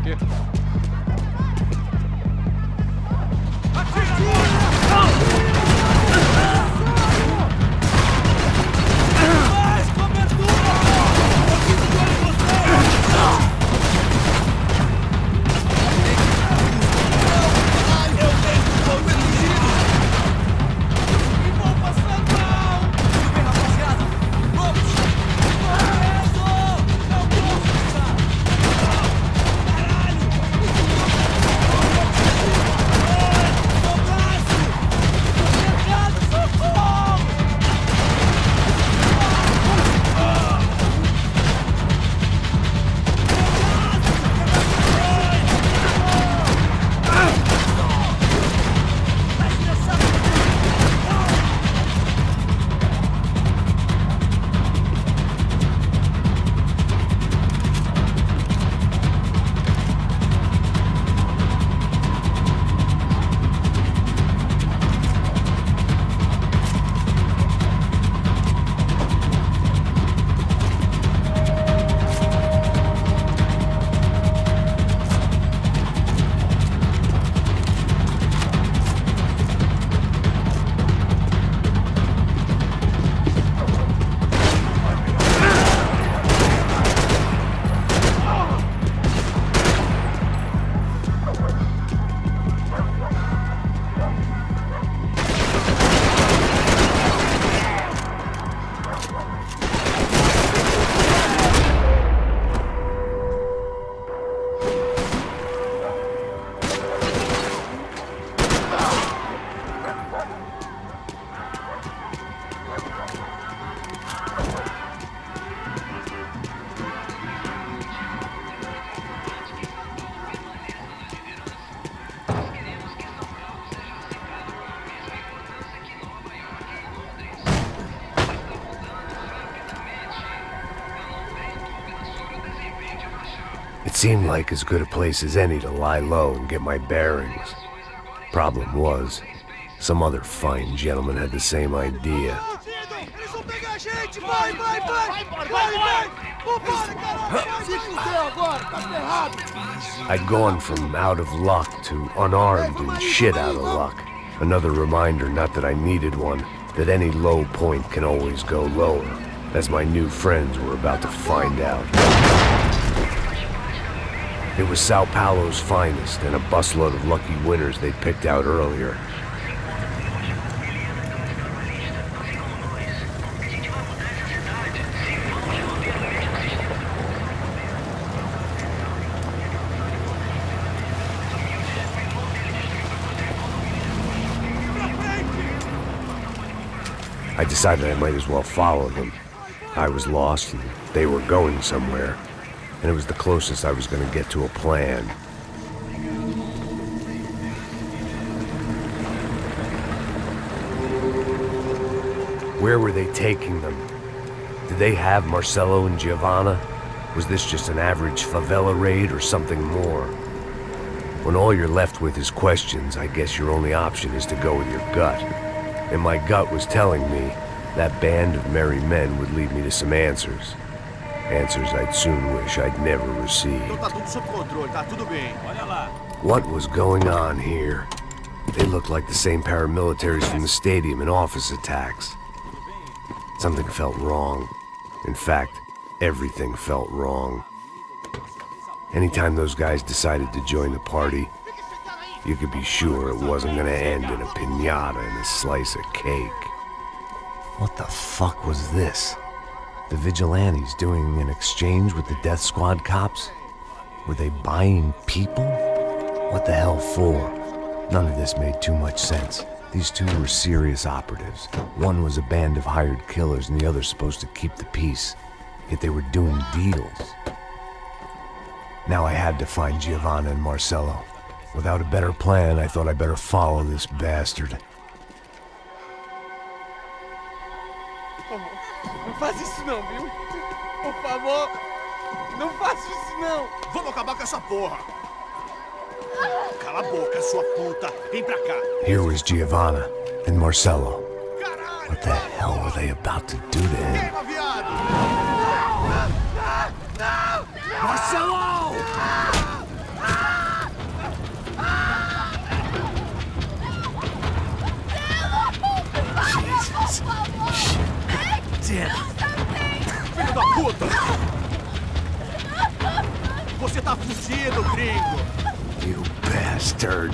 aqui. It seemed like as good a place as any to lie low and get my bearings. Problem was, some other fine gentleman had the same idea. I'd gone from out of luck to unarmed and shit out of luck. Another reminder, not that I needed one, that any low point can always go lower, as my new friends were about to find out. It was Sao Paulo's finest and a busload of lucky winners they'd picked out earlier. I decided I might as well follow them. I was lost and they were going somewhere, and it was the closest I was going to get to a plan. Where were they taking them? Did they have Marcelo and Giovanna? Was this just an average favela raid or something more? When all you're left with is questions, I guess your only option is to go with your gut. And my gut was telling me that band of merry men would lead me to some answers. Answers I'd soon wish I'd never received. What was going on here? They looked like the same paramilitaries from the stadium in office attacks. Something felt wrong. In fact, everything felt wrong. Anytime those guys decided to join the party, you could be sure it wasn't gonna end in a piñata and a slice of cake. What the fuck was this? The vigilantes doing an exchange with the death squad cops? Were they buying people? What the hell for? None of this made too much sense. These two were serious operatives. One was a band of hired killers and the other supposed to keep the peace. Yet they were doing deals. Now I had to find Giovanna and Marcelo. Without a better plan, I thought I'd better follow this bastard. Não faz isso não, viu? Por favor, não faça isso não. Vamos acabar com essa porra. Cala a boca, sua puta. Vem pra cá. Here was Giovanna and Marcelo. What the hell were they about to do to him? Marcelo! bastard!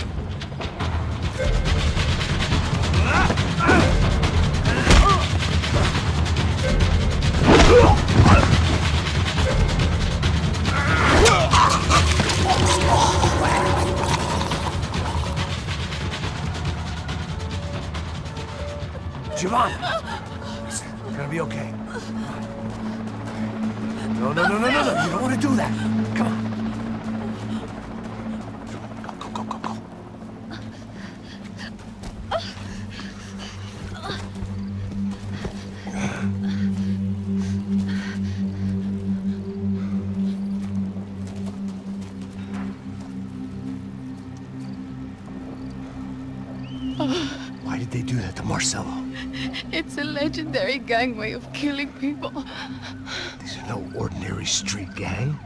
Giovanna! It's gonna be okay. No, no, no, no, no, no. You don't want to do that. Come on. Go, go, go, go. Why did they do that to Marcelo? It's a legendary gang way of killing people. These are no ordinary street gang.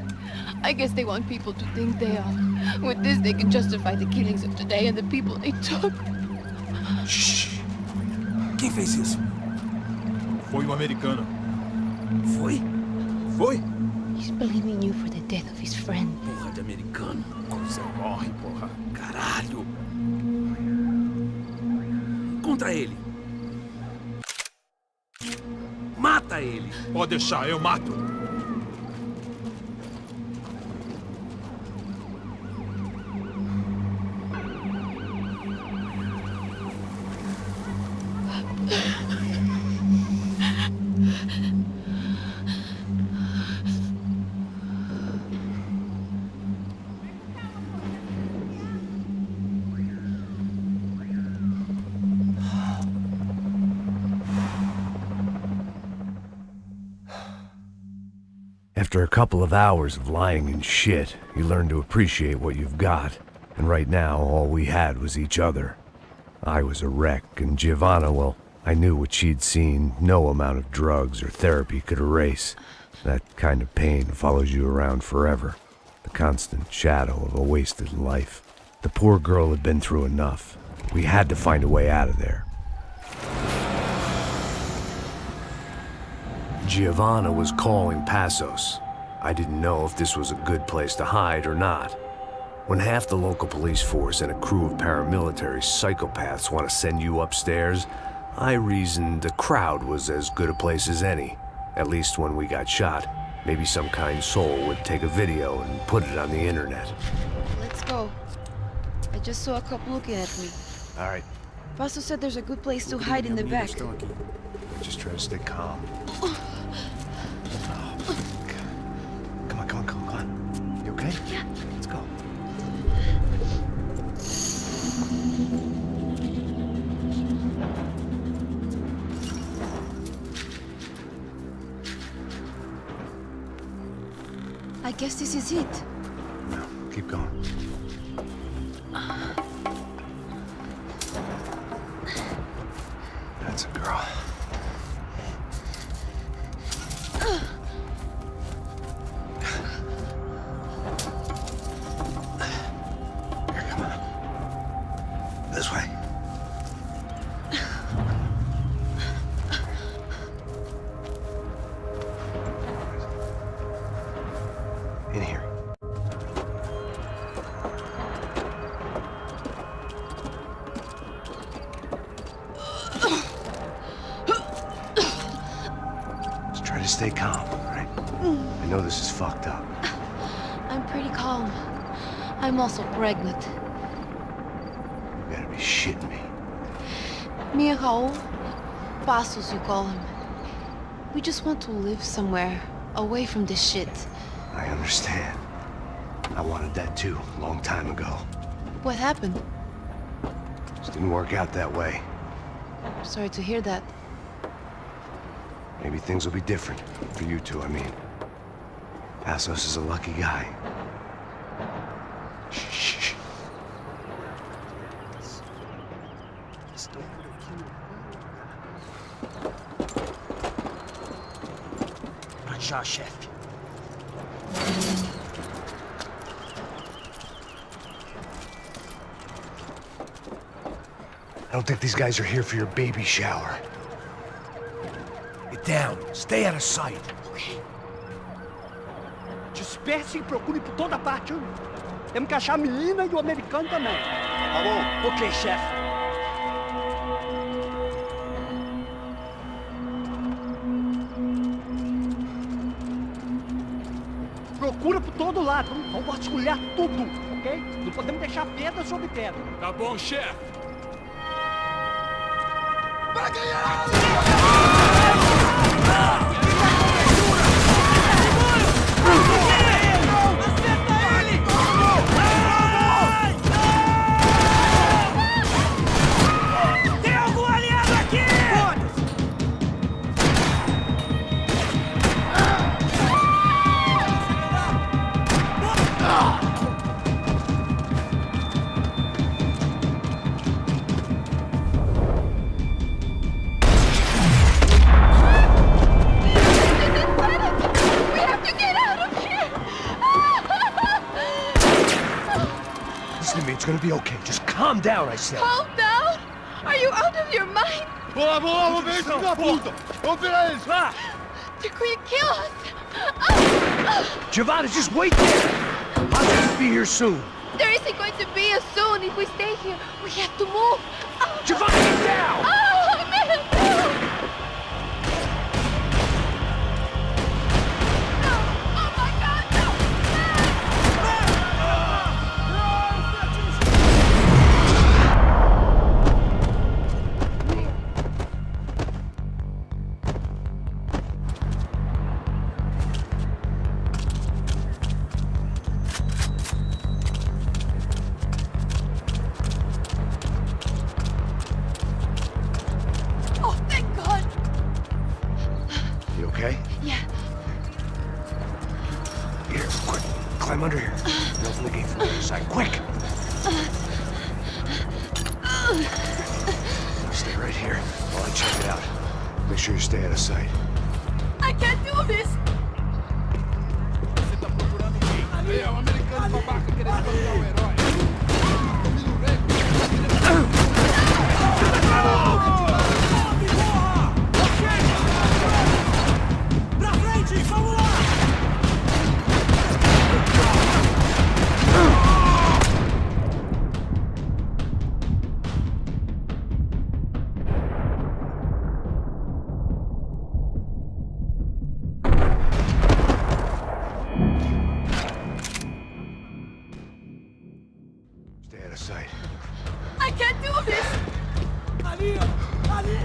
I guess they want people to think they are. With this, they can justify the killings of today and the people they took. Shh. Quem fez isso? Foi americano. Foi? Foi? He's blaming you for the death of his friend. Porra de americano. Você morre, porra. Caralho. Contra ele. Mata ele. Pode deixar, eu mato. After a couple of hours of lying in shit, you learn to appreciate what you've got. And right now, all we had was each other. I was a wreck, and Giovanna, well, I knew what she'd seen no amount of drugs or therapy could erase. That kind of pain follows you around forever. The constant shadow of a wasted life. The poor girl had been through enough. We had to find a way out of there. Giovanna was calling Passos. I didn't know if this was a good place to hide or not. When half the local police force and a crew of paramilitary psychopaths want to send you upstairs, I reasoned the crowd was as good a place as any. At least when we got shot. Maybe some kind soul would take a video and put it on the internet. Let's go. I just saw a cop looking at me. All right, Pasto said there's a good place to hide in the back. just try to stay calm. Oh, come on, come on, come on, come on. You okay? Yeah. Let's go. I guess this is it. No, keep going. That's a girl. Here, come on. This way. In here. Just try to stay calm, all right? I know this is fucked up. I'm pretty calm. I'm also pregnant. You gotta be shitting me. Me and Raul, Passos you call him. We just want to live somewhere, away from this shit. I understand. I wanted that too, a long time ago. What happened? Just didn't work out that way. Sorry to hear that. Maybe things will be different. For you two, I mean. Passos is a lucky guy. Shh. Já, chefe. I don't think these guys are here for your baby shower. Get down. Stay out of sight. Disperse e procure por toda parte. Temos que achar a menina e o americano também. Tá bom. Ok, chefe. Procura por todo lado. Vamos vasculhar tudo, ok? Não podemos deixar pedra sobre pedra. Tá bom, chefe. Tem algum aliado aqui? We have to get out of here! Listen to me, it's gonna be okay. Just calm down, I said. Calm down! Are you out of your mind? Vamos lá, vamos ver isso da puta! Vamos virar eles! Lá! They're going to kill us! Giovanna, just wait there! I'll just be here soon. There isn't going to be a soon if we stay here. We have to move. Giovanna, get down! Oh, man! No! Oh my God, no! Oh, thank God! You okay? Yeah. Here, quick. Climb under here. And open the gate from the other side. Quick! Stay right here while I check it out. Make sure you stay out of sight. I can't do this! Você tá procurando quem? Aí, é o americano babaca querendo bancar o herói. Menino velho. Pra frente, vamos lá! Stay out of sight. I can't do this! Ali, ali, ali!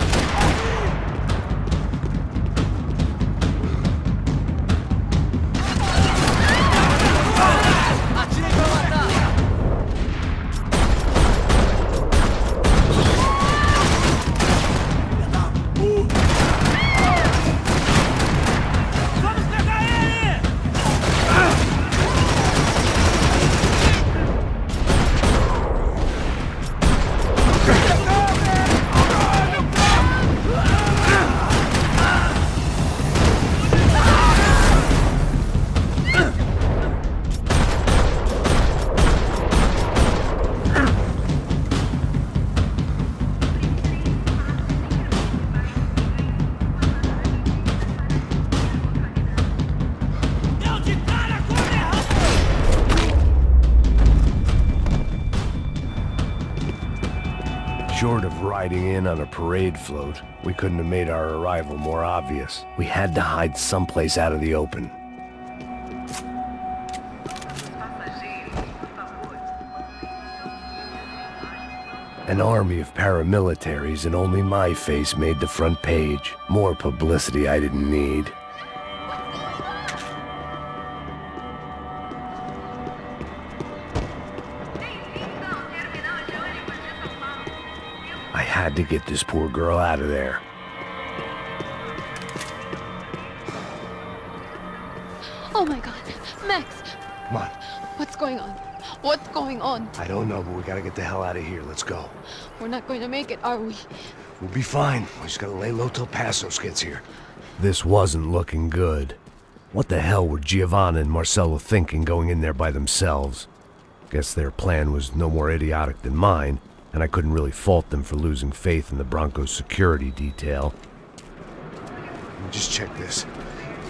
Atire pra matar! Vamos pegar ele! Deu de cara com o errado! Short of riding in on a parade float, we couldn't have made our arrival more obvious. We had to hide someplace out of the open. An army of paramilitaries and only my face made the front page. More publicity I didn't need. I had to get this poor girl out of there. Oh my God. Max, Come on. what's going on? What's going on? I don't know, but we gotta get the hell out of here. Let's go. We're not going to make it, are we? We'll be fine. We just gotta lay low till Passos gets here. This wasn't looking good. What the hell were Giovanna and Marcello thinking going in there by themselves? Guess their plan was no more idiotic than mine, and I couldn't really fault them for losing faith in the Broncos security detail. Let me just check this.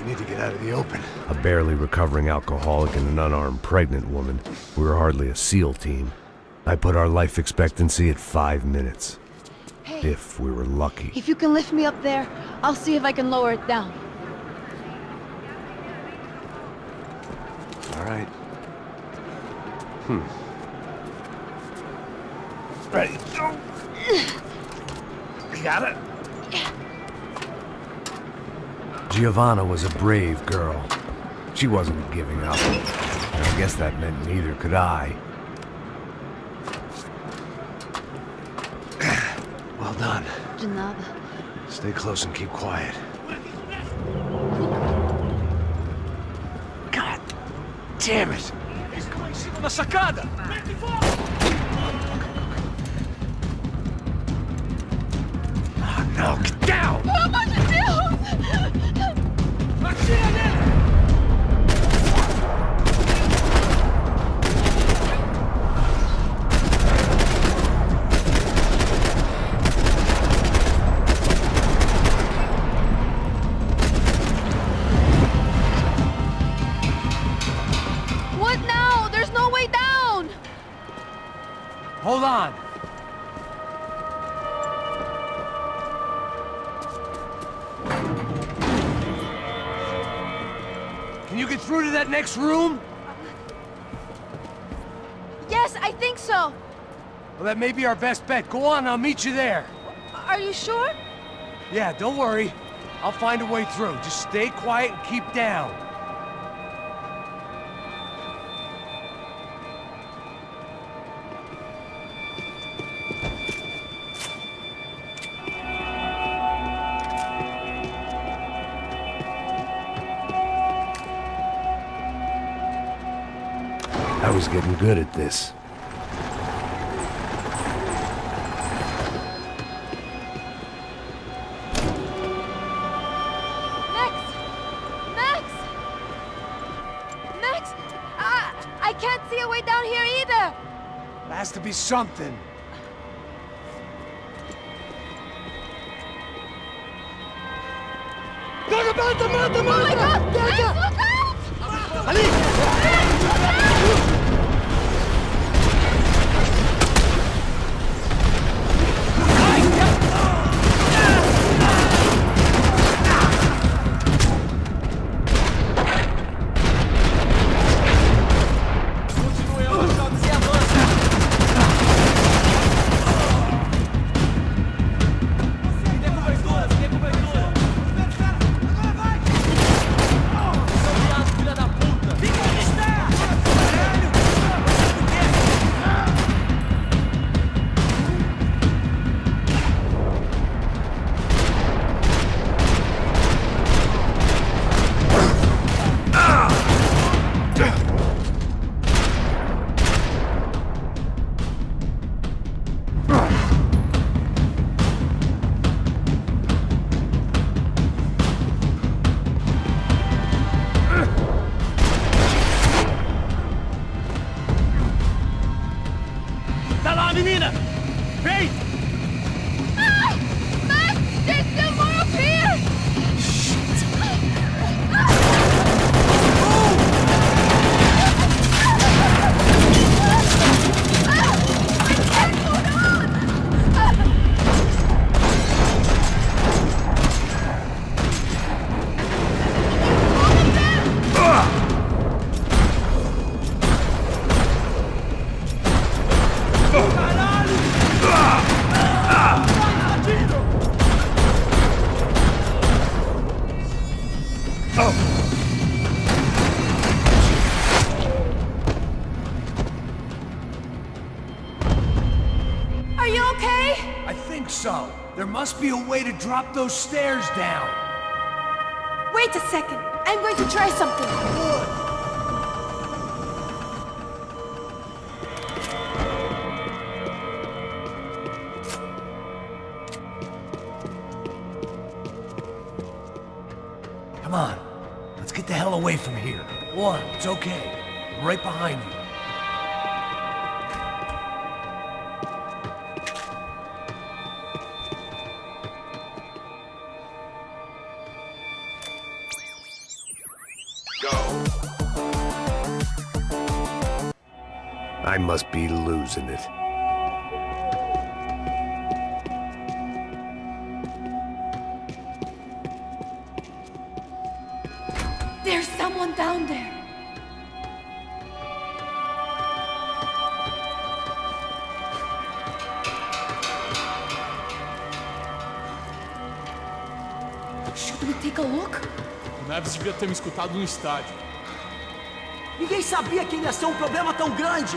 We need to get out of the open. A barely recovering alcoholic and an unarmed pregnant woman. We were hardly a SEAL team. I put our life expectancy at 5 minutes. Hey, If we were lucky. if you can lift me up there, I'll see if I can lower it down. All right. Ready, go! You got it? Giovanna was a brave girl. She wasn't giving up. And I guess that meant neither could I. Well done. De nada. Stay close and keep quiet. God damn it! Na sacada! Oh no, get down! Pelo amor de Deus! Atira nele! What now? There's no way down! Hold on! Can you get through to that next room? Yes, I think so. Well, that may be our best bet. Go on, I'll meet you there. Are you sure? Yeah, don't worry. I'll find a way through. Just stay quiet and keep down. I was getting good at this. Max! Max! Max! I can't see a way down here either! There has to be something. Oh my God! Max, look out! Continue avançando e avança! Me dê cobertura, me dê cobertura! Agora vai! São viados, filha da puta! Fica onde está! Caralho! Tá lá, menina! Vem! Max! There's still more up here! Are you okay? I think so. There must be a way to drop those stairs down. Wait a second. I'm going to try something. Come on. Let's get the hell away from here. One, it's okay. I'm right behind you. I must be losing it. There's someone down there. Should we take a look? O Neves devia ter me escutado no estádio. Ninguém sabia que ele ia ser um problema tão grande.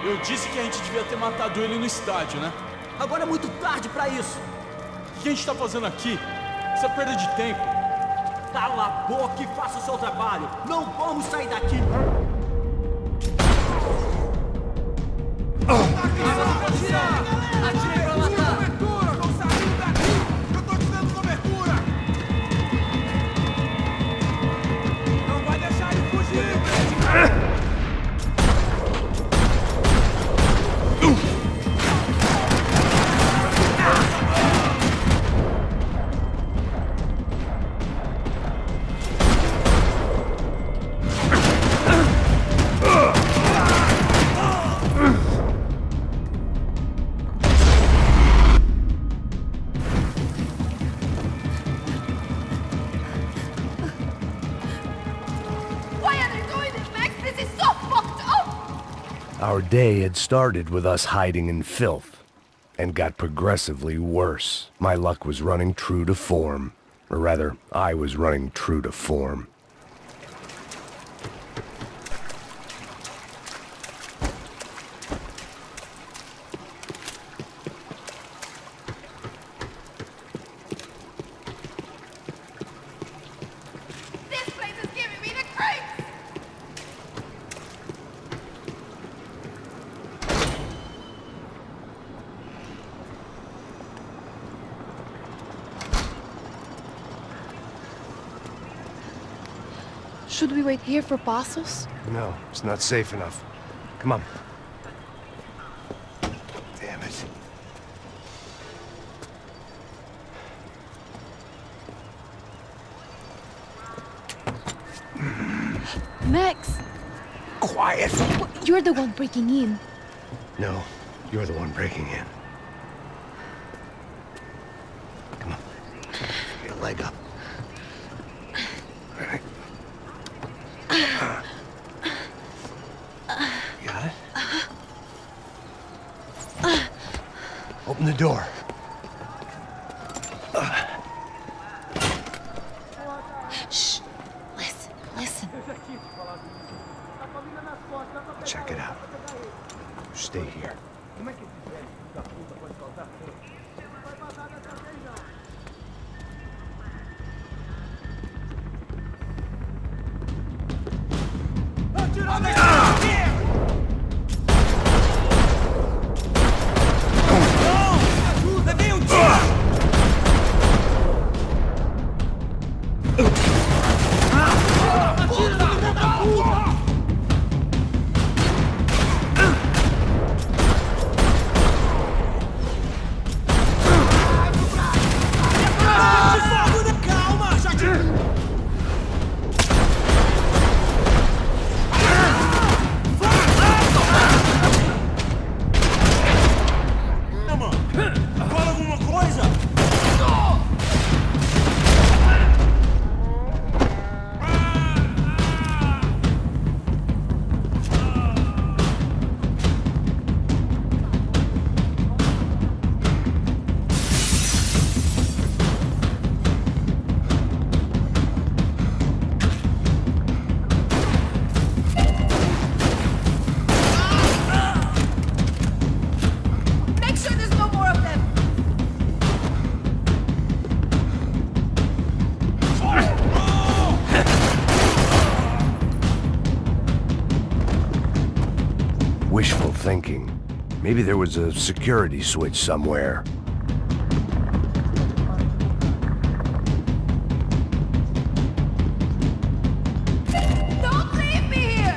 Eu disse que a gente devia ter matado ele no estádio, né? Agora é muito tarde pra isso. O que a gente tá fazendo aqui? Isso é perda de tempo. Cala a boca e faça o seu trabalho. Não vamos sair daqui. Atirei pra matar! Cobertura! Não saindo daqui! Eu tô te dando cobertura! Não vai deixar ele fugir! Our day had started with us hiding in filth, and got progressively worse. My luck was running true to form. Or rather, I was running true to form. This place is giving me the creeps! Should we wait here for Passos? No, it's not safe enough. Come on. Damn it. Max! Quiet! You're the one breaking in. No, you're the one breaking in. Come on. Get a leg up. All right. Got it? Open the door. Shh! Listen, listen. Check it out. Stay here. Levei um tiro! Calma, Jardim! Fala alguma coisa! Make sure there's no more of them! Wishful thinking. Maybe there was a security switch somewhere. Don't leave me here!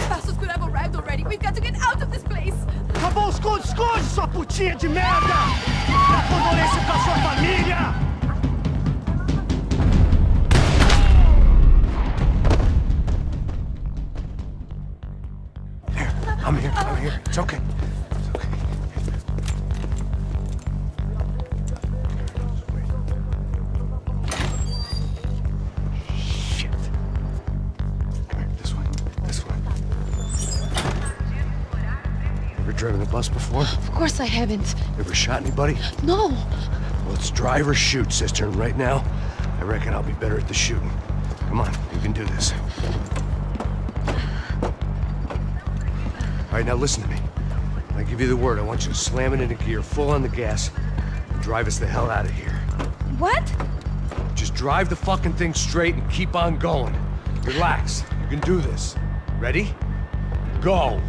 Passos could have arrived already. We've got to get out of this place! Tá bom, esconde, esconde, sua putinha de merda! Dá condolência pra sua família! It's okay. It's okay. Shit. Come here, this way. This way. Ever driven a bus before? Of course I haven't. Ever shot anybody? No. Well, it's drive or shoot, sister, and right now, I reckon I'll be better at the shooting. Come on, you can do this. All right, now listen to me. When I give you the word, I want you to slam it into gear, full on the gas, and drive us the hell out of here. What? Just drive the fucking thing straight and keep on going. Relax. You can do this. Ready? Go.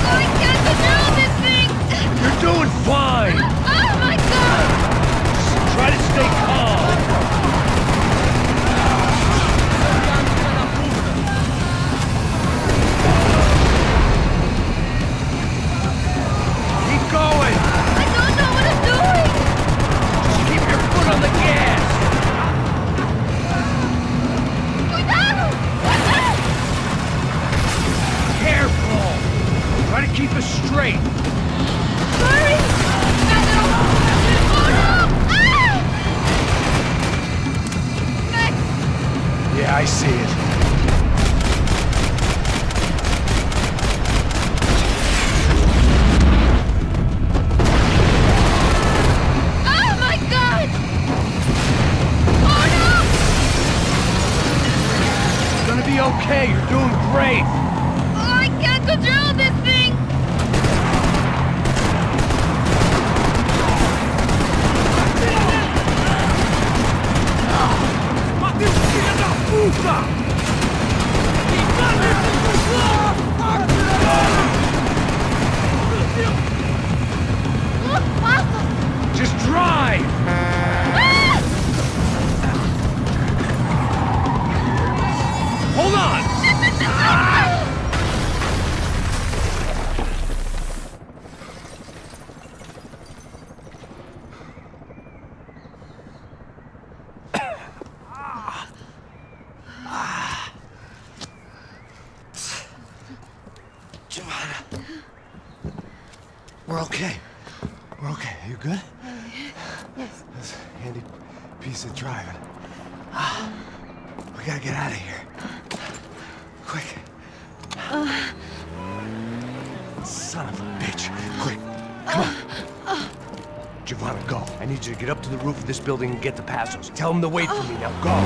I can't control this thing! You're doing fine. Oh my god! Try to stay calm. Keep going. I don't know what I'm doing! Just keep your foot on the gas. Cuidado! Careful. Try to keep us straight. Sorry! Pedro! Oh no! Ah! Max! Yeah, I see it. Oh my god! Oh no! It's gonna be okay. You're doing great. Oh, I can't control this thing! Look, Papa! Just drive. Ah! Hold on. Giovanna. We're okay. We're okay. Are you good? Yes. That's a handy piece of driving. We gotta get out of here. Quick. Son of a bitch. Quick. Come on. Giovanna, go. I need you to get up to the roof of this building and get the Passos. Tell them to wait for me. Now go.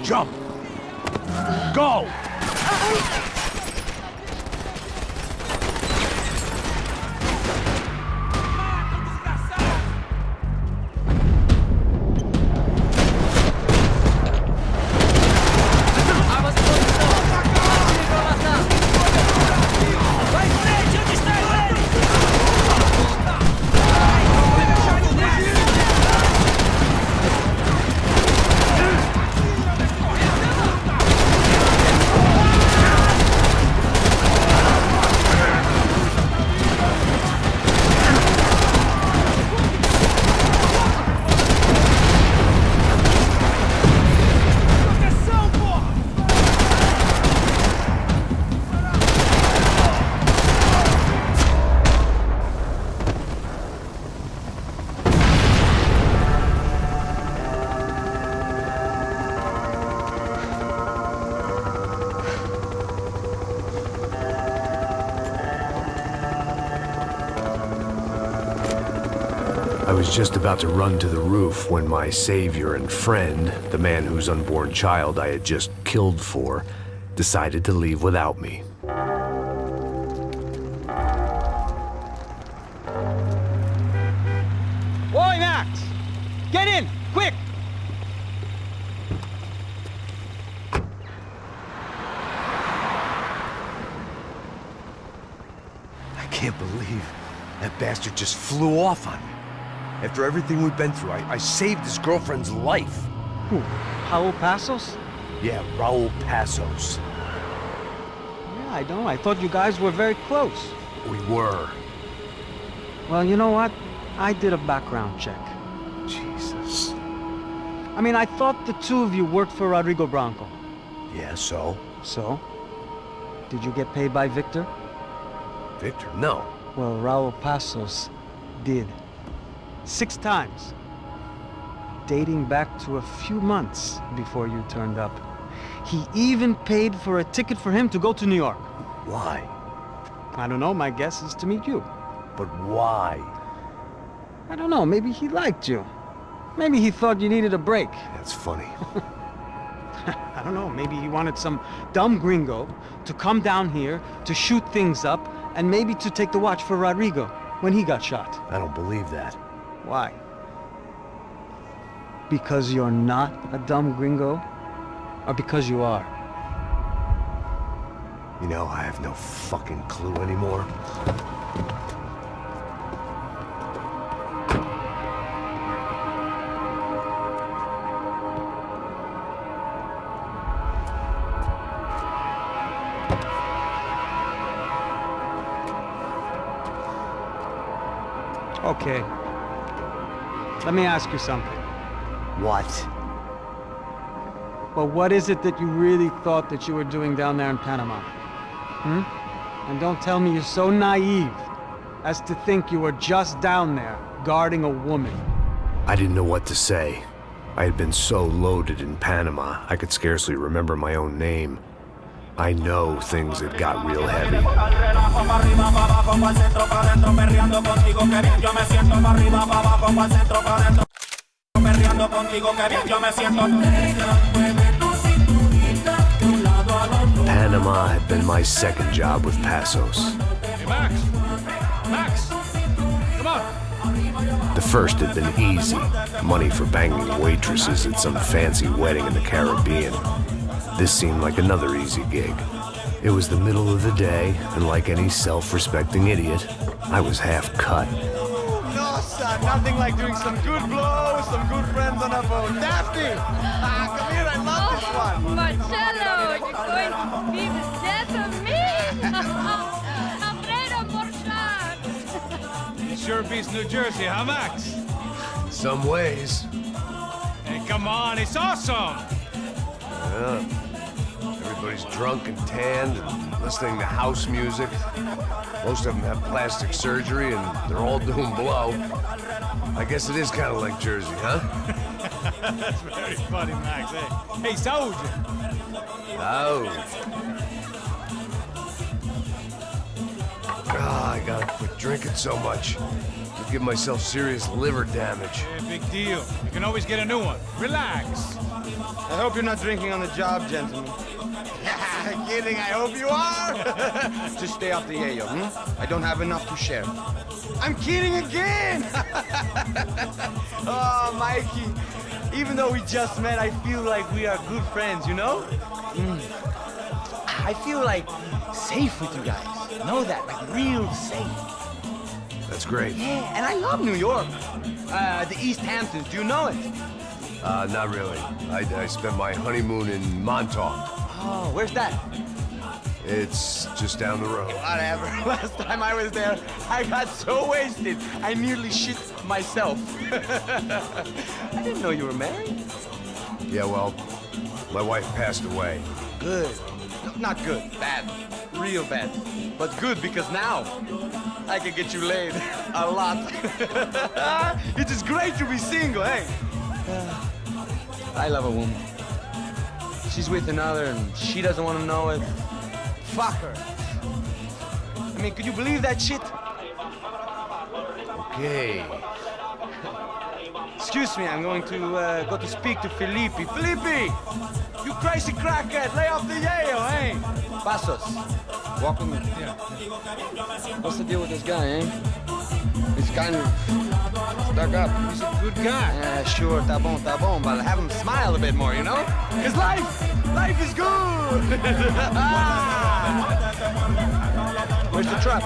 Jump. Go. Armas em posição! Livre pra matar! Vai em frente! Onde está ele? I was just about to run to the roof when my savior and friend, the man whose unborn child I had just killed for, decided to leave without me. Oi, Max! Get in! Quick! I can't believe that bastard just flew off on me. After everything we've been through, I saved his girlfriend's life. Who? Raul Passos? Yeah, Raul Passos. Yeah, I know. I thought you guys were very close. We were. Well, you know what? I did a background check. Jesus. I mean, I thought the two of you worked for Rodrigo Branco. Yeah, so? So? Did you get paid by Victor? Victor, no. Well, Raul Passos did. 6 times. Dating back to a few months before you turned up. He even paid for a ticket for him to go to New York. Why? I don't know, my guess is to meet you. But why? I don't know, maybe he liked you. Maybe he thought you needed a break. That's funny. I don't know, maybe he wanted some dumb gringo to come down here to shoot things up and maybe to take the watch for Rodrigo when he got shot. I don't believe that. Why? Because you're not a dumb gringo? Or because you are? You know, I have no fucking clue anymore. Okay. Let me ask you something. What? Well, what is it that you really thought that you were doing down there in Panama? And don't tell me you're so naive as to think you were just down there guarding a woman. I didn't know what to say. I had been so loaded in Panama, I could scarcely remember my own name. I know things had got real heavy. Panama had been my second job with Passos. Hey, Max! Max! Come on! The first had been easy. Money for banging waitresses at some fancy wedding in the Caribbean. This seemed like another easy gig. It was the middle of the day, and like any self-respecting idiot, I was half cut. No, son, nothing like doing some good blows, some good friends on a boat. Daphne! Come here, I love this one. Marcello, you're going to be the death of me! Alfredo Morchan! Sure beats New Jersey, huh, Max? Some ways. Hey, come on, it's awesome! Yeah. Everybody's drunk and tanned and listening to house music. Most of them have plastic surgery and they're all doing blow. I guess it is kind of like Jersey, huh? That's very funny, Max. Hey, Saúde! Oh. Ah, I gotta quit drinking so much. I'll give myself serious liver damage. Yeah, big deal. You can always get a new one. Relax. I hope you're not drinking on the job, gentlemen. Kidding, I hope you are. Just stay off the yayo, I don't have enough to share. I'm kidding again! Oh, Mikey, even though we just met, I feel like we are good friends, you know? I feel like safe with you guys. Know that, like real safe. That's great. Yeah, and I love New York. The East Hamptons, do you know it? Not really. I spent my honeymoon in Montauk. Oh, where's that? It's just down the road. Whatever. Last time I was there, I got so wasted, I nearly shit myself. I didn't know you were married. Yeah, well, my wife passed away. Good. No, not good. Bad. Real bad. But good because now I can get you laid a lot. It is great to be single, hey? I love a woman. She's with another and she doesn't want to know it. Fuck her. I mean, could you believe that shit? Okay. Excuse me, I'm going to go to speak to Felipe. Felipe! You crazy crackhead, lay off the yayo, eh? Passos, walk with me. Yeah. What's the deal with this guy, eh? He's kind of stuck up. He's a good guy. Yeah, sure, tá bom, but have him smile a bit more, you know? Because life is good! Where's the truck?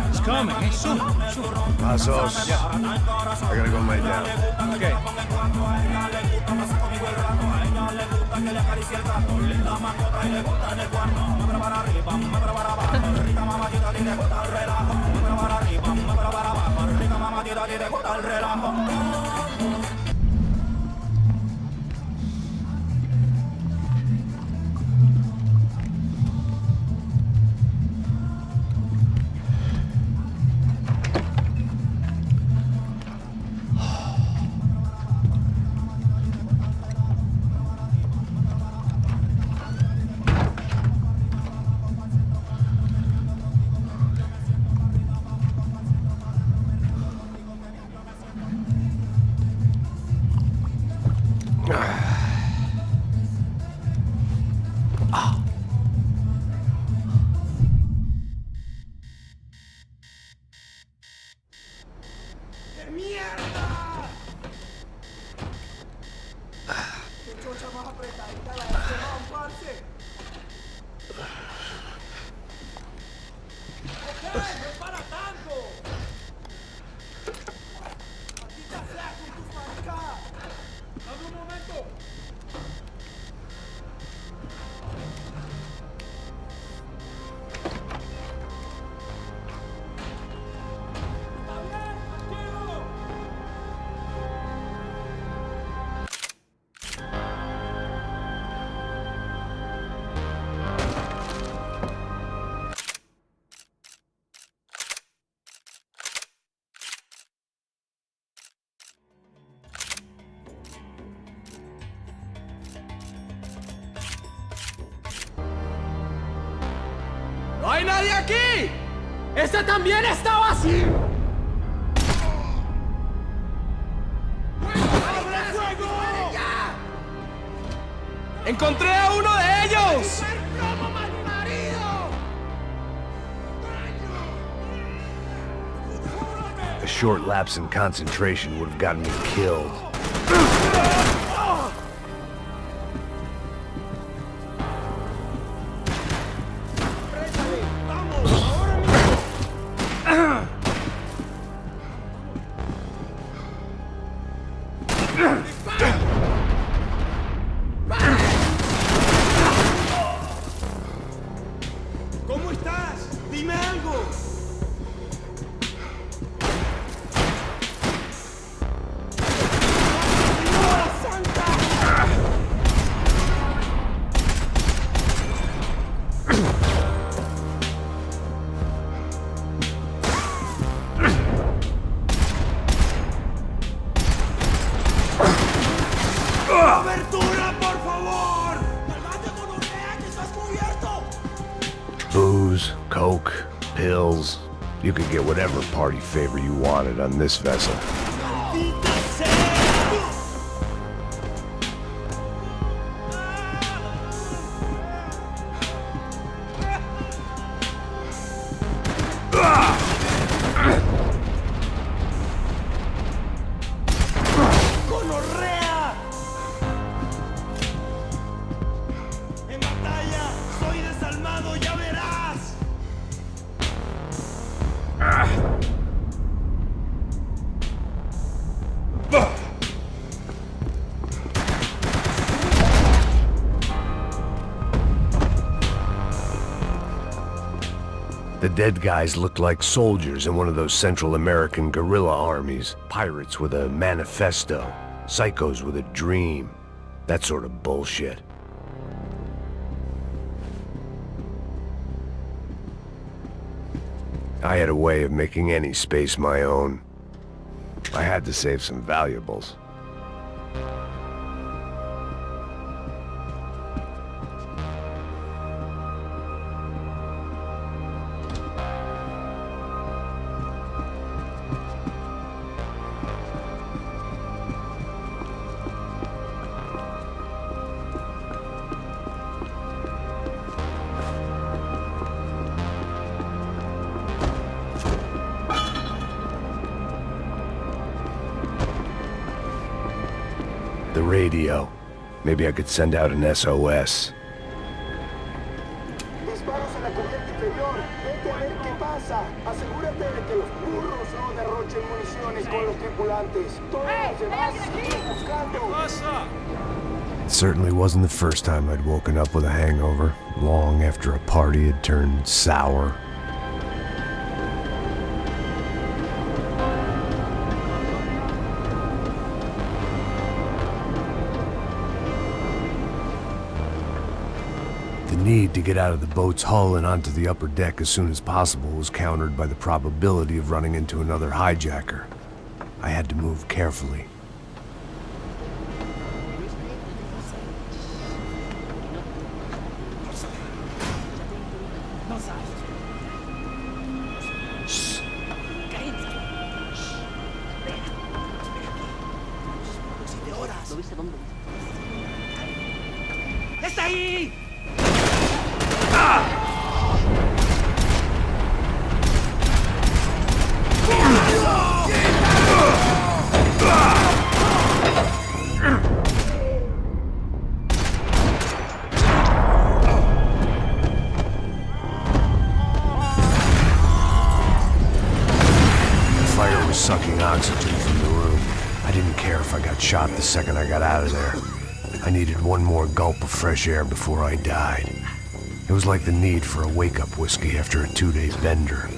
It's coming. Hey, soon. Passos. Yeah. I gotta go lay down. Okay. ¡No hay nadie aquí! ¡Este también está vacío! ¡Abre fuego! ¡Encontré a uno de ellos! A short lapse in concentration would have gotten me killed. ¿Cómo estás? ¡Dime algo! ¡Cobertura, por favor! ¡Calmate, gonorrea, que estás cubierto! Booze, coke, pills. You could get whatever party favor you wanted on this vessel. ¡Maldita sea! ¡Gonorrea! En batalla soy desalmado, ya verás. The dead guys looked like soldiers in one of those Central American guerrilla armies. Pirates with a manifesto. Psychos with a dream. That sort of bullshit. I had a way of making any space my own. I had to save some valuables. The radio. Maybe I could send out an SOS. Disparos en la cubierta inferior. Vete a ver qué pasa. Asegúrate de que los burros no derrochen municiones con los tripulantes. Todos los demás siguen buscando. It certainly wasn't the first time I'd woken up with a hangover, long after a party had turned sour. The need to get out of the boat's hull and onto the upper deck as soon as possible was countered by the probability of running into another hijacker. I had to move carefully. ¡Está ahí! Sucking oxygen from the room. I didn't care if I got shot the second I got out of there. I needed one more gulp of fresh air before I died. It was like the need for a wake-up whiskey after a 2-day bender.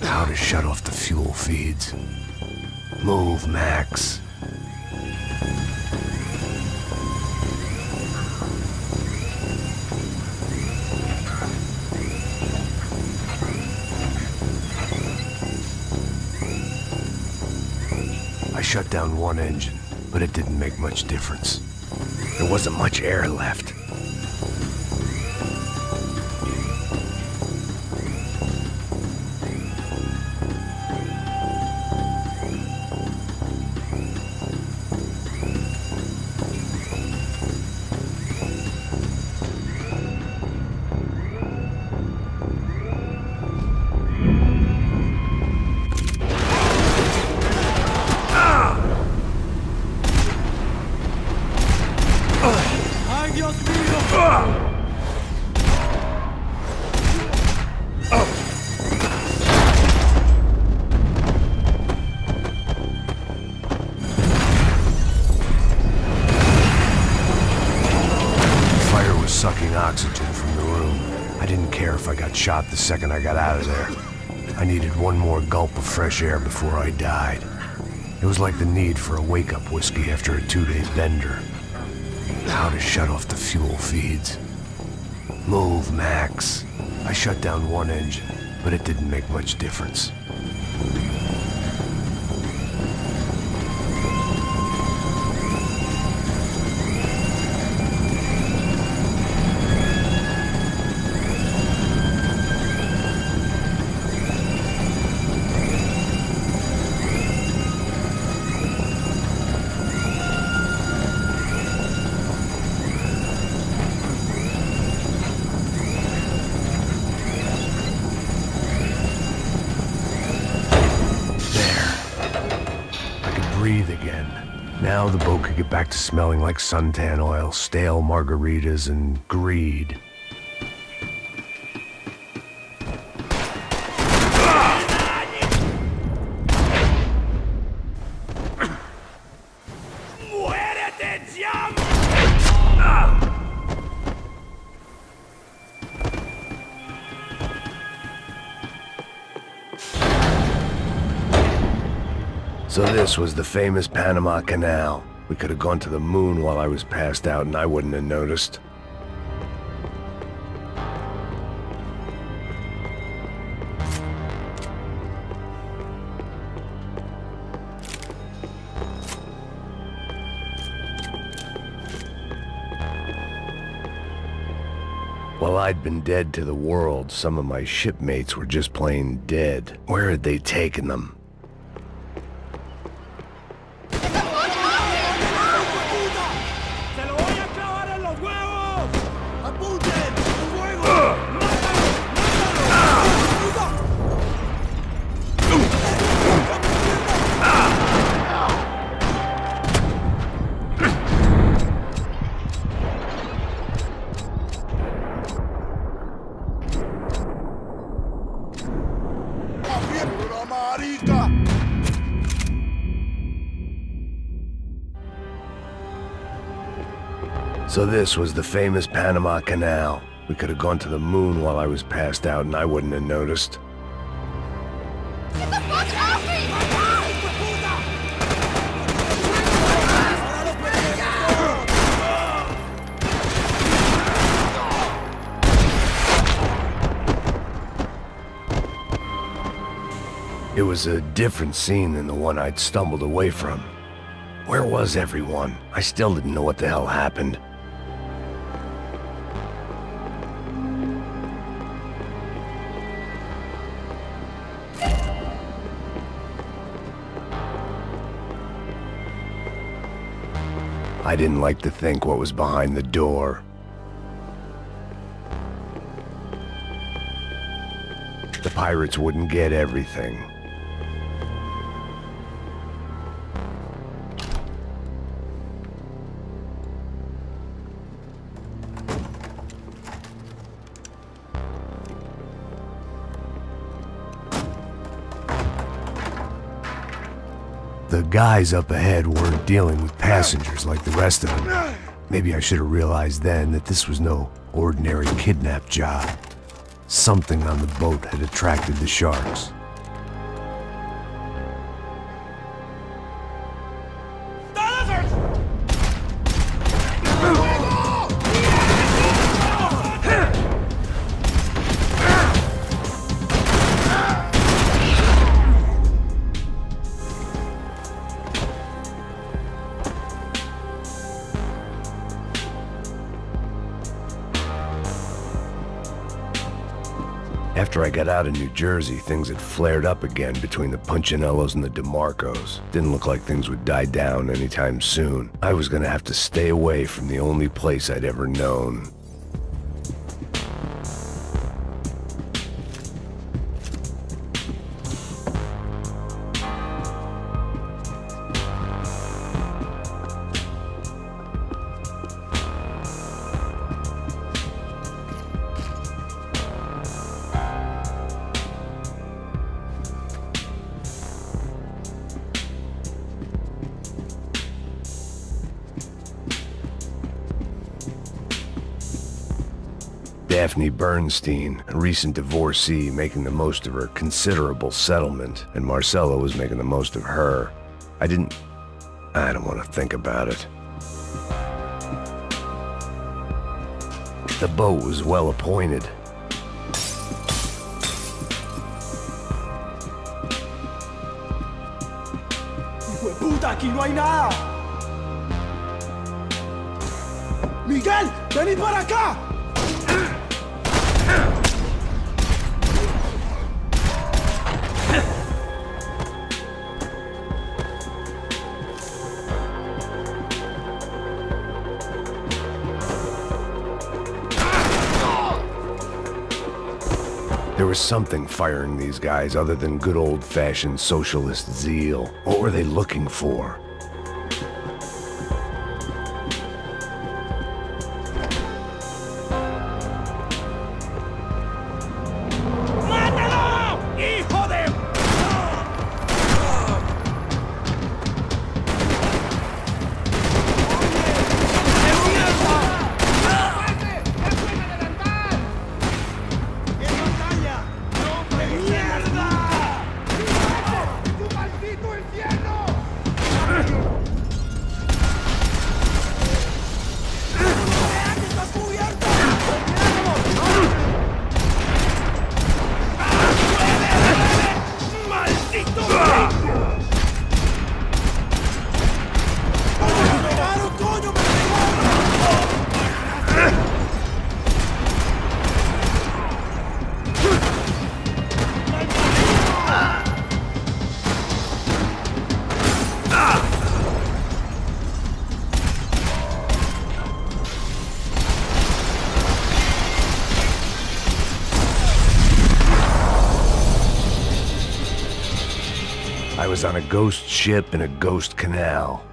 How to shut off the fuel feeds. Move, Max. I shut down one engine, but it didn't make much difference. There wasn't much air left. shot the second I got out of there. I needed one more gulp of fresh air before I died. It was like the need for a wake-up whiskey after a 2-day bender. How to shut off the fuel feeds. Move, Max. I shut down one engine, but it didn't make much difference. Breathe again. Now the boat could get back to smelling like suntan oil, stale margaritas, and greed. So this was the famous Panama Canal. We could have gone to the moon while I was passed out and I wouldn't have noticed. While I'd been dead to the world, some of my shipmates were just plain dead. Where had they taken them? So this was the famous Panama Canal. We could have gone to the moon while I was passed out and I wouldn't have noticed. Get the fuck off me! It was a different scene than the one I'd stumbled away from. Where was everyone? I still didn't know what the hell happened. I didn't like to think what was behind the door. The pirates wouldn't get everything. The guys up ahead weren't dealing with passengers like the rest of them. Maybe I should have realized then that this was no ordinary kidnap job. Something on the boat had attracted the sharks. After I got out of New Jersey, things had flared up again between the Punchinellos and the DeMarcos. Didn't look like things would die down anytime soon. I was gonna have to stay away from the only place I'd ever known. Daphne Bernstein, a recent divorcee making the most of her considerable settlement, and Marcella was making the most of her. I don't want to think about it. The boat was well appointed. ¡Hijo de puta, aquí no hay nada! ¡Miguel, vení para acá! There was something firing these guys other than good old-fashioned socialist zeal. What were they looking for? I was on a ghost ship in a ghost canal.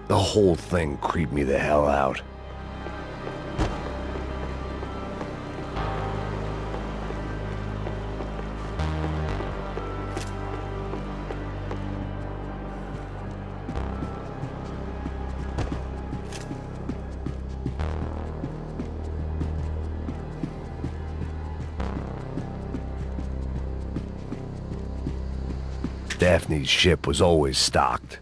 The whole thing creeped me the hell out. Daphne's ship was always stocked.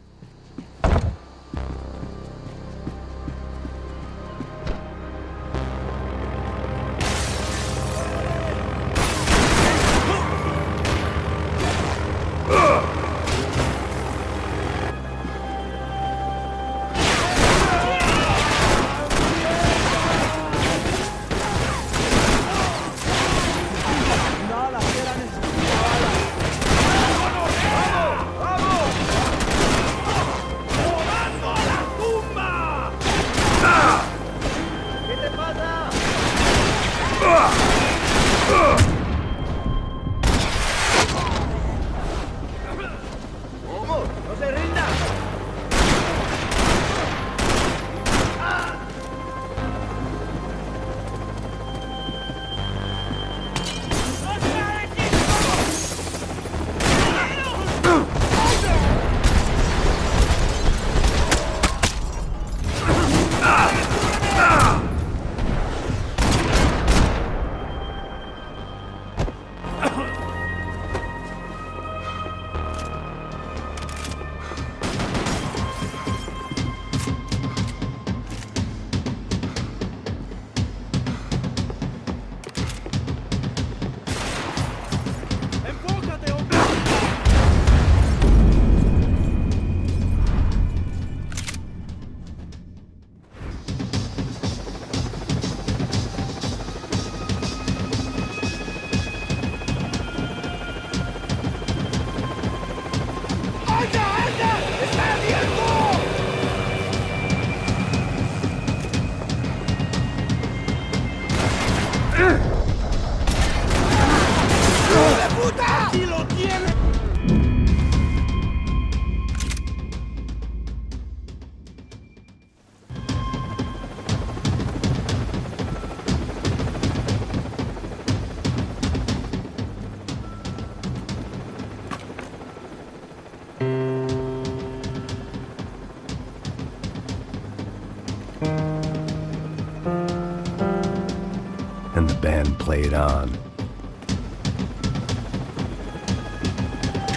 played on.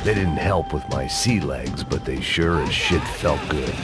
They didn't help with my sea legs, but they sure as shit felt good.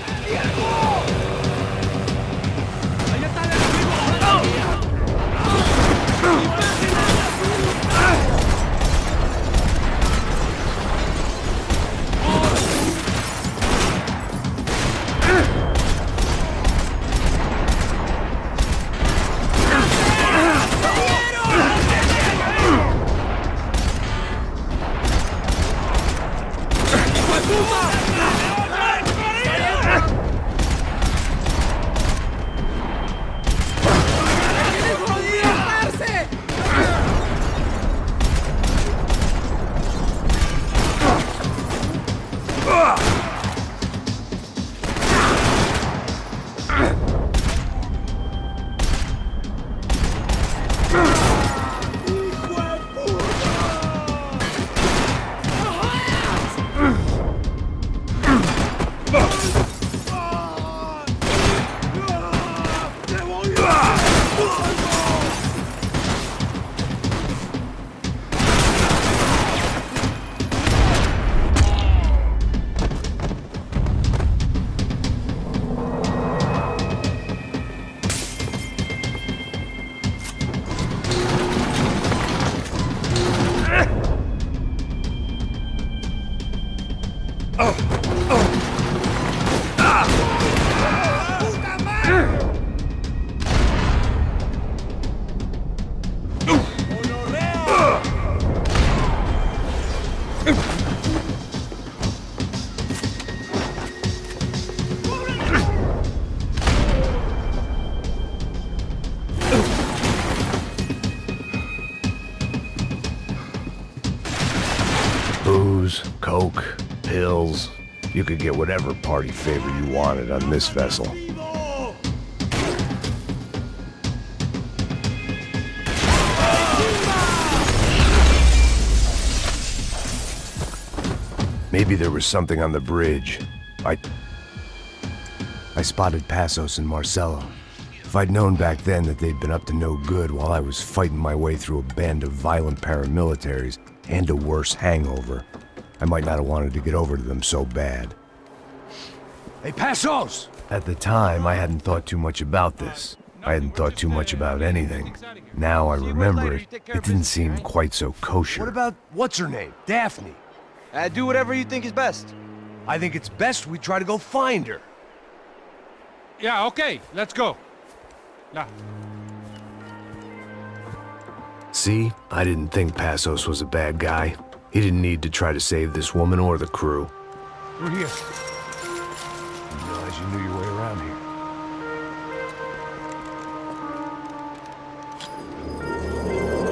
Booze, coke, pills. You could get whatever party favor you wanted on this vessel. Maybe there was something on the bridge. I spotted Passos and Marcelo. If I'd known back then that they'd been up to no good while I was fighting my way through a band of violent paramilitaries and a worse hangover, I might not have wanted to get over to them so bad. Hey, Passos! At the time, I hadn't thought too much about this. I hadn't thought too much about anything. Now I remember it, it didn't seem quite so kosher. What about what's-her-name? Daphne? Do whatever you think is best. I think it's best we try to go find her. Yeah, okay, let's go. Yeah. See? I didn't think Passos was a bad guy. He didn't need to try to save this woman or the crew. Through here. Didn't realize you knew your way around here.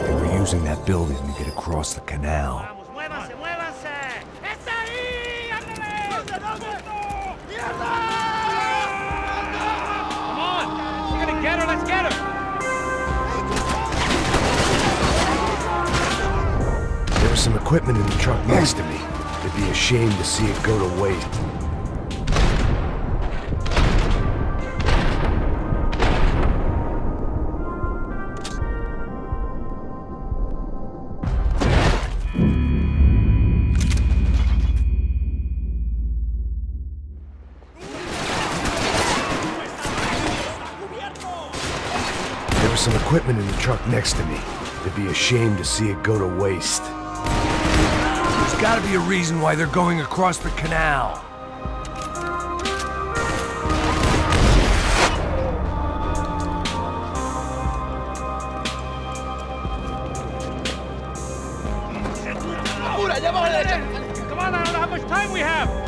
They were using that building to get across the canal. Get her, let's get her! There was some equipment in the truck next to me. It'd be a shame to see it go to waste. There was some equipment in the truck next to me. It'd be a shame to see it go to waste. There's gotta be a reason why they're going across the canal. Come on, I don't know how much time we have! Go, go,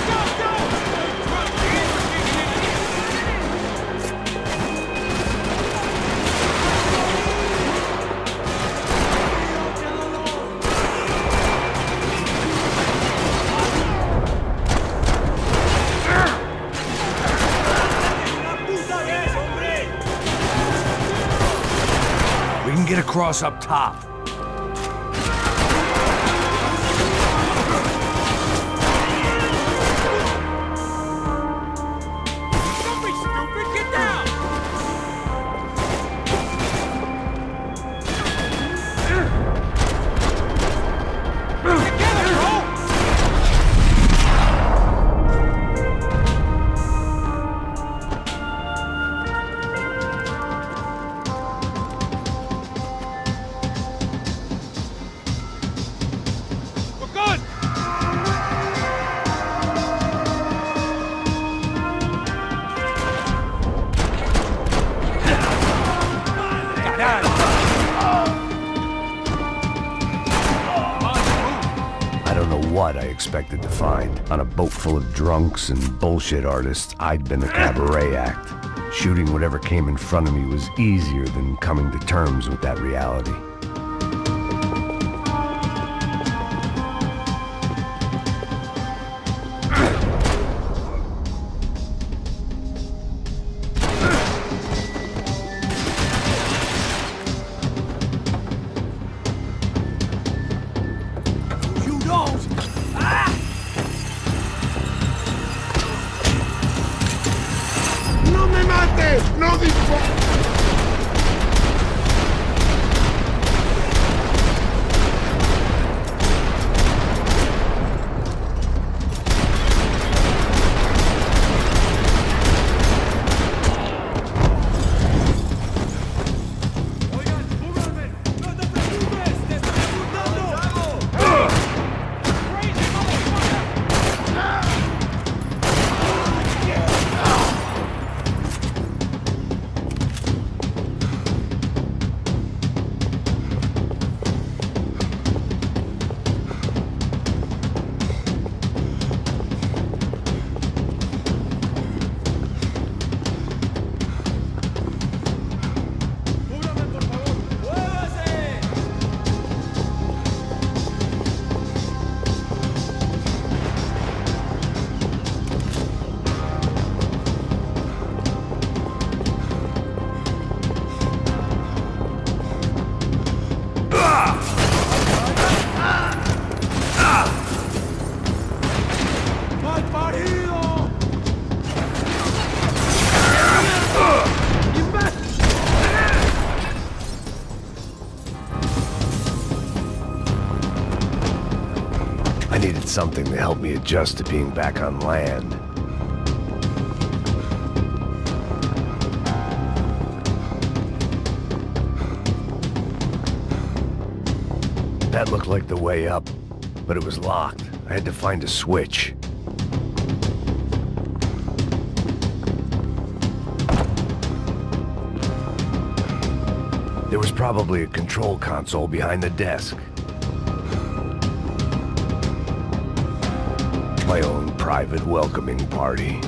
go, go! We can get across up top. Don't be stupid, get down! I don't know what I expected to find. On a boat full of drunks and bullshit artists, I'd been a cabaret act. Shooting whatever came in front of me was easier than coming to terms with that reality. ¡No me mates! ¡No dispares! I needed something to help me adjust to being back on land. That looked like the way up, but it was locked. I had to find a switch. There was probably a control console behind the desk. My own private welcoming party.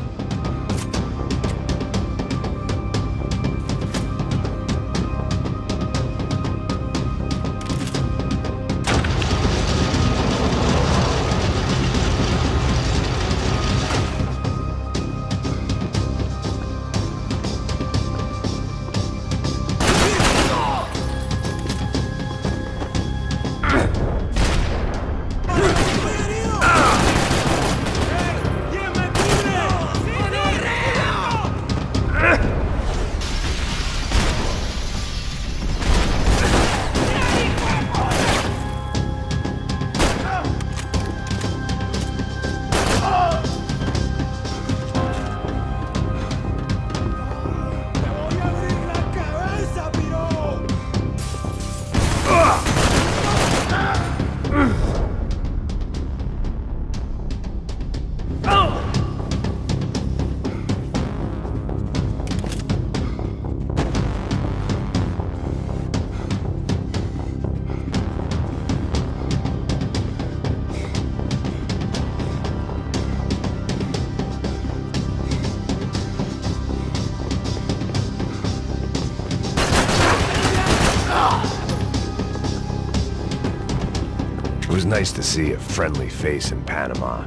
It was nice to see a friendly face in Panama.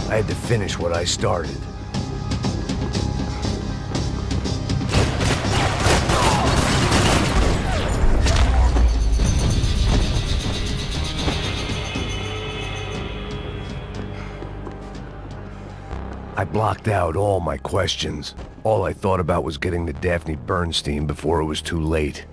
I had to finish what I started. I blocked out all my questions. All I thought about was getting to Daphne Bernstein before it was too late.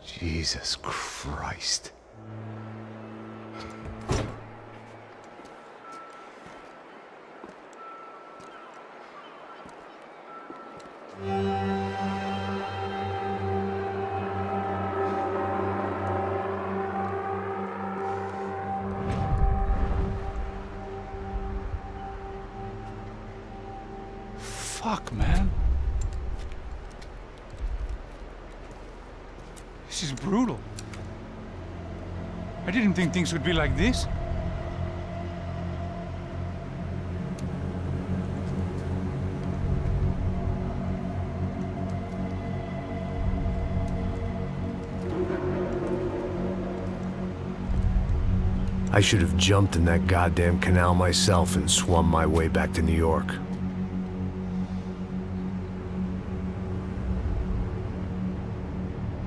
Jesus Christ. Fuck, man. This is brutal. I didn't think things would be like this. I should have jumped in that goddamn canal myself and swum my way back to New York.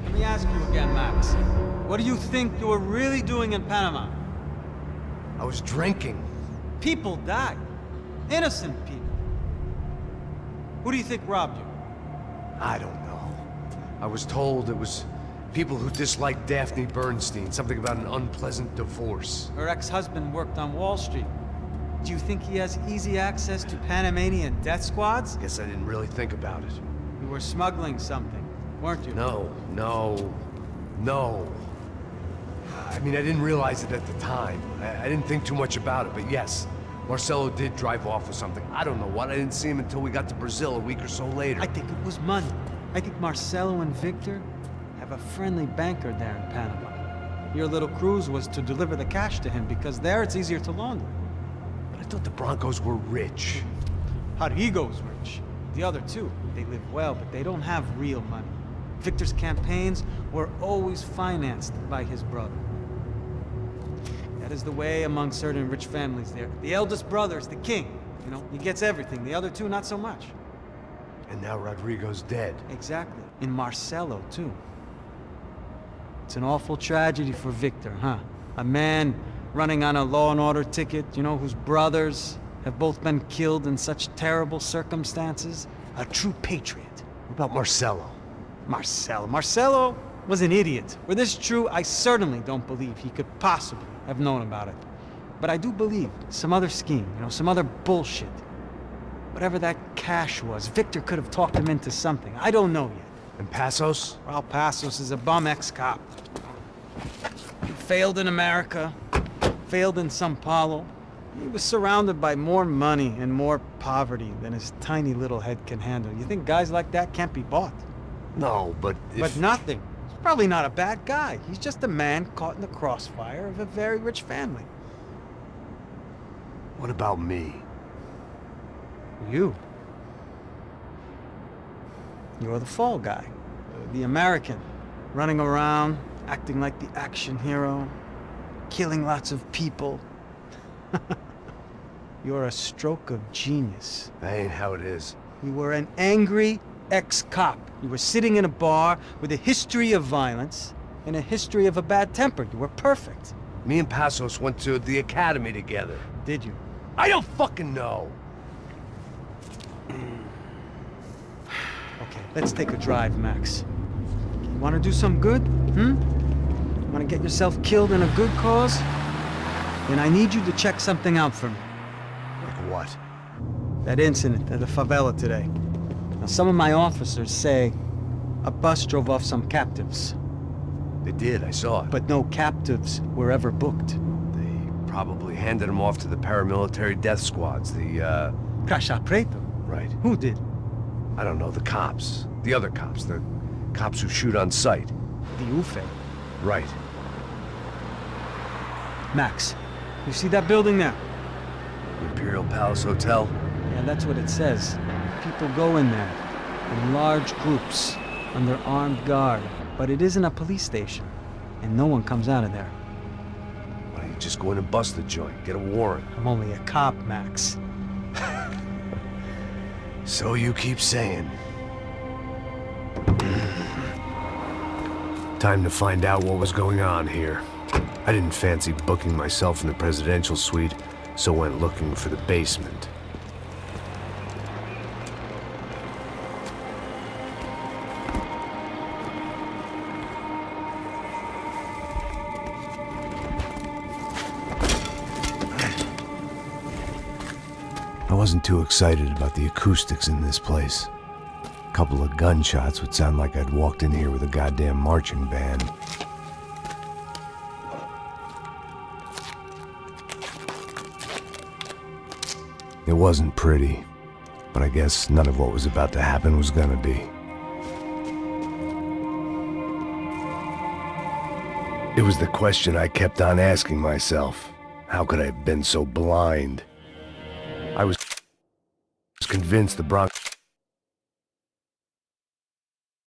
Let me ask you again, Max. What do you think you were really doing in Panama? I was drinking. People died. Innocent people. Who do you think robbed you? I don't know. I was told it was people who disliked Daphne Bernstein, something about an unpleasant divorce. Her ex-husband worked on Wall Street. Do you think he has easy access to Panamanian death squads? Guess I didn't really think about it. You were smuggling something, weren't you? No. I mean, I didn't realize it at the time. I didn't think too much about it, but yes, Marcelo did drive off with something. I don't know what. I didn't see him until we got to Brazil a week or so later. I think it was money. I think Marcelo and Victor have a friendly banker there in Panama. Your little cruise was to deliver the cash to him because there it's easier to launder. But I thought the Broncos were rich. Rodrigo's rich. The other two, they live well, but they don't have real money. Victor's campaigns were always financed by his brother. That is the way among certain rich families there. The eldest brother is the king. You know, he gets everything. The other two, not so much. And now Rodrigo's dead. Exactly. And Marcelo, too. It's an awful tragedy for Victor, huh? A man running on a law and order ticket, you know, whose brothers have both been killed in such terrible circumstances. A true patriot. What about Marcelo? Marcelo was an idiot. Were this true, I certainly don't believe he could possibly have known about it. But I do believe some other scheme, you know, some other bullshit. Whatever that cash was, Victor could have talked him into something. I don't know yet. And Passos? Well, Passos is a bum ex-cop. He failed in America, failed in Sao Paulo. He was surrounded by more money and more poverty than his tiny little head can handle. You think guys like that can't be bought? No, but But nothing. He's probably not a bad guy. He's just a man caught in the crossfire of a very rich family. What about me? You. You're the fall guy. The American. Running around, acting like the action hero. Killing lots of people. You're a stroke of genius. That ain't how it is. You were an angry ex-cop. You were sitting in a bar with a history of violence and a history of a bad temper. You were perfect. Me and Passos went to the academy together. Did you? I don't fucking know. Okay, let's take a drive, Max. You want to do some good? Want to get yourself killed in a good cause? Then I need you to check something out for me. Like what? That incident at the favela today. Now, some of my officers say a bus drove off some captives. They did, I saw it. But no captives were ever booked. They probably handed them off to the paramilitary death squads, the, Caixa Preto? Right. Who did? I don't know, the cops. The other cops, the cops who shoot on sight. The UFE. Right. Max, you see that building there? Imperial Palace Hotel? Yeah, that's what it says. People go in there, in large groups, under armed guard. But it isn't a police station, and no one comes out of there. Why don't you just go in and bust the joint, get a warrant? I'm only a cop, Max. So you keep saying. Time to find out what was going on here. I didn't fancy booking myself in the presidential suite, so went looking for the basement. I wasn't too excited about the acoustics in this place. A couple of gunshots would sound like I'd walked in here with a goddamn marching band. It wasn't pretty, but I guess none of what was about to happen was gonna be. It was the question I kept on asking myself. How could I have been so blind? I was convinced the Bronx